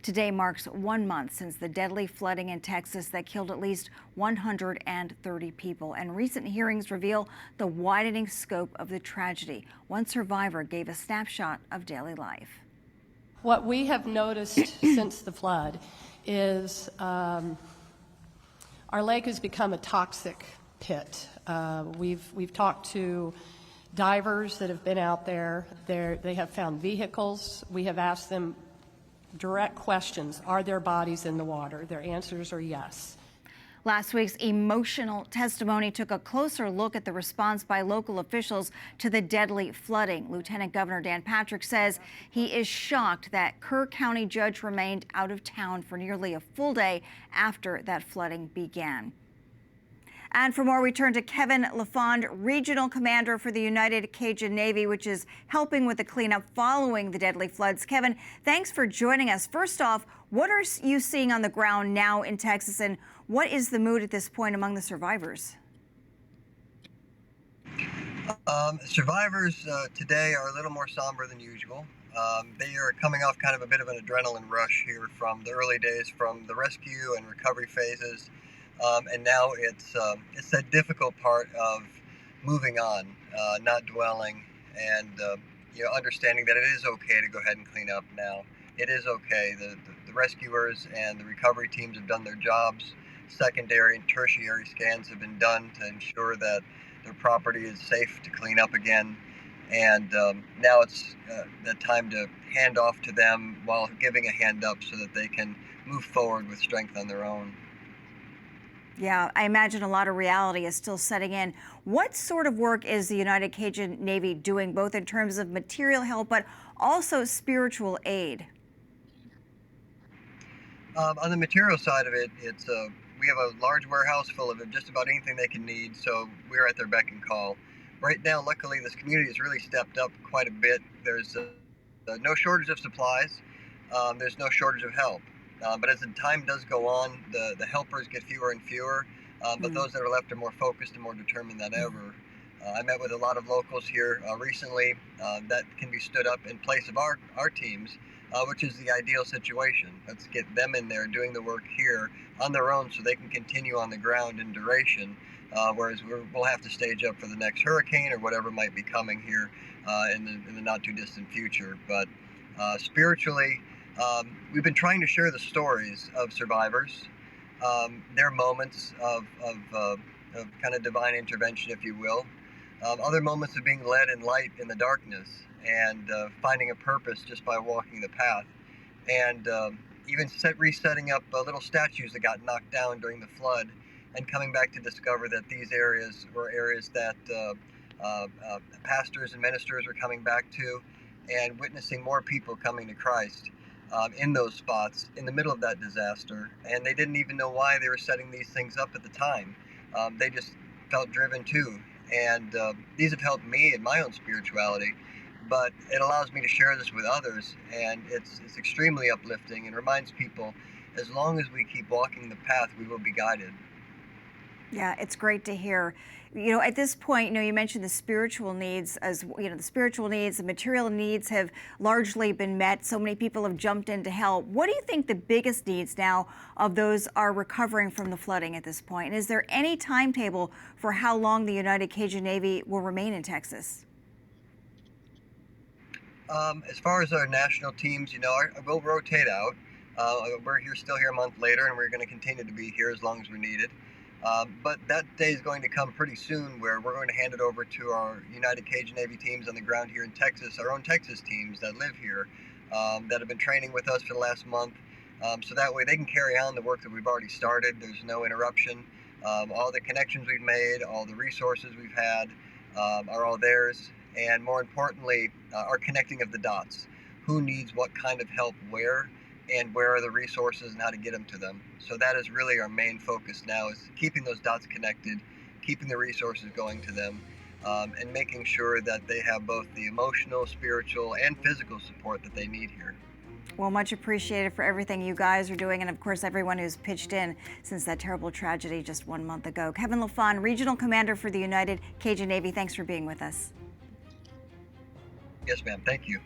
Today marks 1 month since the deadly flooding in Texas that killed at least 130 people. And recent hearings reveal the widening scope of the tragedy. One survivor gave a snapshot of daily life. What we have noticed since the flood is our lake has become a toxic pit. We've talked to divers that have been out there. They have found vehicles. We have asked them direct questions. Are there bodies in the water? Their answers are yes. Last week's emotional testimony took a closer look at the response by local officials to the deadly flooding. Lieutenant Governor Dan Patrick says he is shocked that Kerr County judge remained out of town for nearly a full day after that flooding began. And for more, we turn to Kevin LaFond, Regional Commander for the United Cajun Navy, which is helping with the cleanup following the deadly floods. Kevin, thanks for joining us. First off, what are you seeing on the ground now in Texas, and what is the mood at this point among the survivors? Survivors today are a little more somber than usual. They are coming off kind of a bit of an adrenaline rush here from the early days, from the rescue and recovery phases. And now it's that difficult part of moving on, not dwelling, and understanding that it is okay to go ahead and clean up now. It is okay. The rescuers and the recovery teams have done their jobs. Secondary and tertiary scans have been done to ensure that their property is safe to clean up again. And now it's the time to hand off to them while giving a hand up so that they can move forward with strength on their own. Yeah, I imagine a lot of reality is still setting in. What sort of work is the United Cajun Navy doing, both in terms of material help, but also spiritual aid? On the material side of it, we have a large warehouse full of just about anything they can need, so we're at their beck and call. Right now, luckily, this community has really stepped up quite a bit. There's no shortage of supplies. There's no shortage of help. But as the time does go on, the helpers get fewer and fewer, but those that are left are more focused and more determined than ever. I met with a lot of locals here recently that can be stood up in place of our teams, which is the ideal situation. Let's get them in there doing the work here on their own so they can continue on the ground in duration, whereas we'll have to stage up for the next hurricane or whatever might be coming here in the not too distant future. But spiritually, we've been trying to share the stories of survivors, their moments of kind of divine intervention, if you will, other moments of being led in light in the darkness and finding a purpose just by walking the path, and even resetting up little statues that got knocked down during the flood and coming back to discover that these areas were areas that pastors and ministers were coming back to, and witnessing more people coming to Christ. In those spots in the middle of that disaster, and they didn't even know why they were setting these things up at the time. They just felt driven to, and these have helped me in my own spirituality, but it allows me to share this with others, and it's extremely uplifting and reminds people as long as we keep walking the path, we will be guided. Yeah, it's great to hear. You know, at this point, you mentioned the spiritual needs the material needs have largely been met. So many people have jumped in to help. What do you think the biggest needs now of those are recovering from the flooding at this point? And is there any timetable for how long the United Cajun Navy will remain in Texas? As far as our national teams, we'll rotate out. We're still here a month later, and we're going to continue to be here as long as we're needed. But that day is going to come pretty soon where we're going to hand it over to our United Cajun Navy teams on the ground here in Texas, our own Texas teams that live here, that have been training with us for the last month. So that way they can carry on the work that we've already started. There's no interruption. All the connections we've made, all the resources we've had are all theirs. And more importantly, our connecting of the dots. Who needs what kind of help where? And where are the resources and how to get them to them. So that is really our main focus now, is keeping those dots connected, keeping the resources going to them, and making sure that they have both the emotional, spiritual, and physical support that they need here. Well, much appreciated for everything you guys are doing, and of course everyone who's pitched in since that terrible tragedy just 1 month ago. Kevin LaFond, Regional Commander for the United Cajun Navy, thanks for being with us. Yes, ma'am. Thank you.